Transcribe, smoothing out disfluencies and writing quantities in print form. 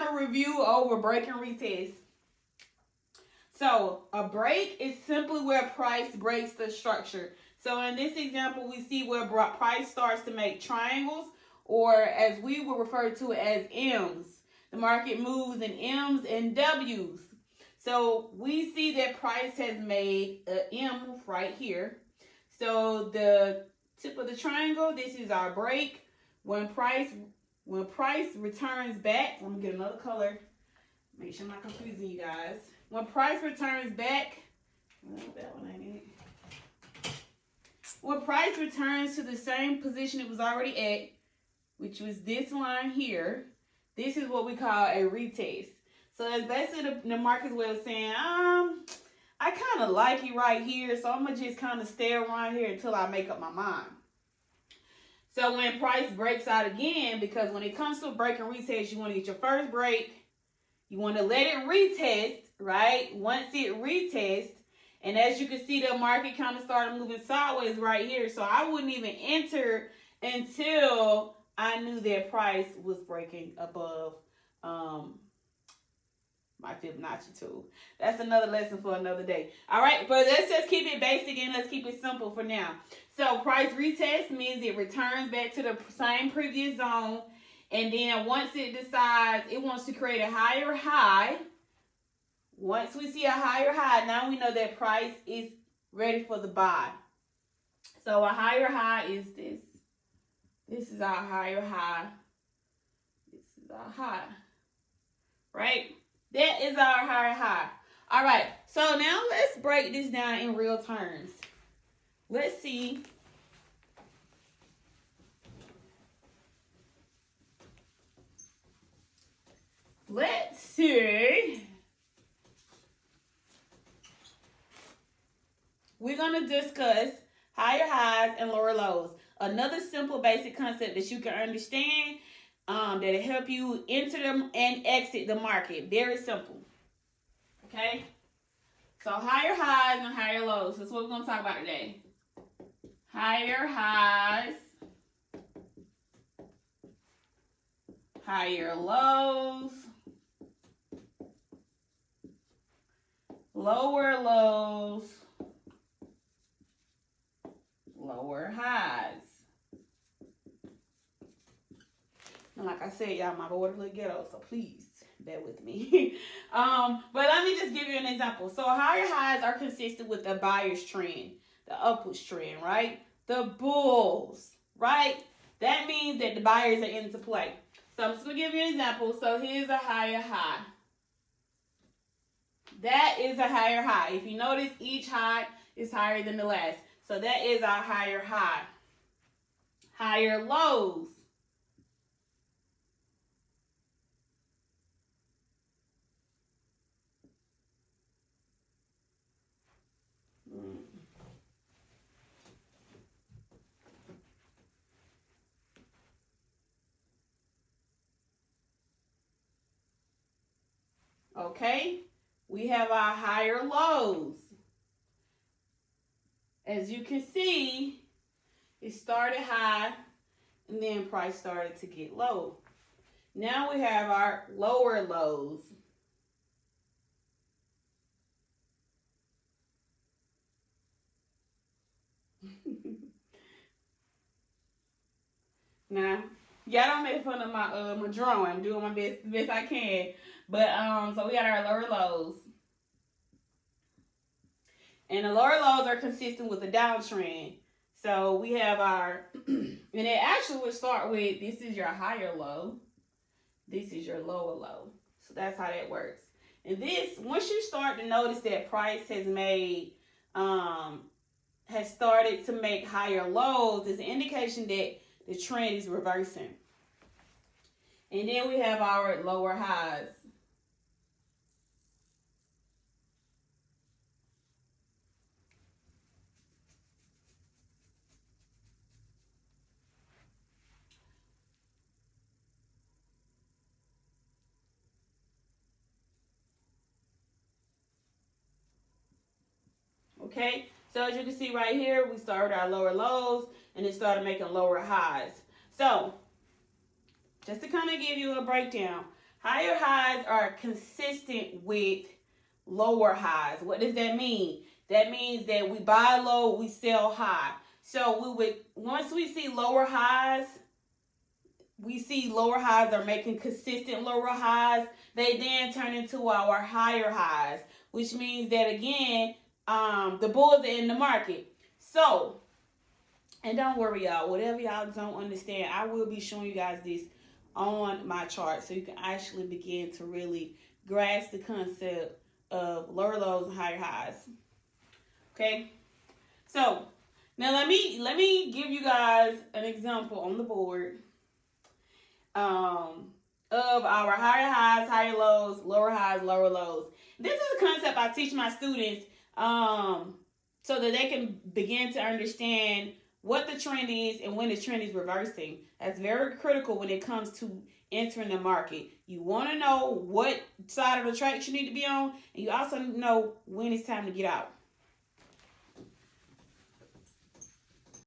going to review over break and retest. So a break is simply where price breaks the structure. So in this example, we see where price starts to make triangles, or as we will refer to it as M's. The market moves in M's and W's. So we see that price has made an M right here. So the tip of the triangle, this is our break. When price returns back, let me get another color. Make sure I'm not confusing you guys. When price returns back, that one ain't it. When price returns to the same position it was already at, which was this line here, this is what we call a retest. So that's basically the market's way of saying, I kind of like it right here, so I'm going to just kind of stay around here until I make up my mind. So when price breaks out again, because when it comes to a break and retest, you want to get your first break, you want to let it retest, right? Once it retests, and as you can see, the market kind of started moving sideways right here. So I wouldn't even enter until I knew that price was breaking above my Fibonacci tool. That's another lesson for another day. All right, but let's just keep it basic and let's keep it simple for now. So price retest means it returns back to the same previous zone. And then once it decides it wants to create a higher high, once we see a higher high, now we know that price is ready for the buy. So a higher high is this. This is our higher high. This is our high. Right? That is our higher high. All right. So now let's break this down in real terms. Let's see. Let's see. We're going to discuss higher highs and lower lows. Another simple basic concept that you can understand that'll help you enter them and exit the market. Very simple. Okay? So higher highs and higher lows. That's what we're going to talk about today. Higher highs. Higher lows. Lower lows. Lower highs. And like I said, y'all, my voice is a little ghetto, so please bear with me. But let me just give you an example. So higher highs are consistent with the buyer's trend, the upwards trend, right? The bulls, right? That means that the buyers are into play. So I'm just going to give you an example. So here's a higher high. That is a higher high. If you notice, each high is higher than the last. So that is our higher high. Higher lows. Okay, we have our higher lows. As you can see, it started high and then price started to get low. Now we have our lower lows. Now, y'all don't make fun of my drawing. I'm doing my best I can. But so we got our lower lows. And the lower lows are consistent with the downtrend. So we have our, and it actually would start with, this is your higher low. This is your lower low. So that's how that works. And this, once you start to notice that price has made, has started to make higher lows, it's an indication that the trend is reversing. And then we have our lower highs. Okay, so as you can see right here, we started our lower lows and it started making lower highs. So, just to kind of give you a breakdown, Higher highs are consistent with lower highs. What does that mean? That means that we buy low, we sell high. So once we see lower highs, are making consistent lower highs. They then turn into our higher highs, which means that again, the bulls are in the market. So, and don't worry, y'all. Whatever y'all don't understand, I will be showing you guys this on my chart, so you can actually begin to really grasp the concept of lower lows and higher highs. Okay, so now let me give you guys an example on the board of our higher highs, higher lows, lower highs, lower lows. This is a concept I teach my students so that they can begin to understand what the trend is and when the trend is reversing. That's very critical when it comes to entering the market. You want to know what side of the track you need to be on, and you also know when it's time to get out.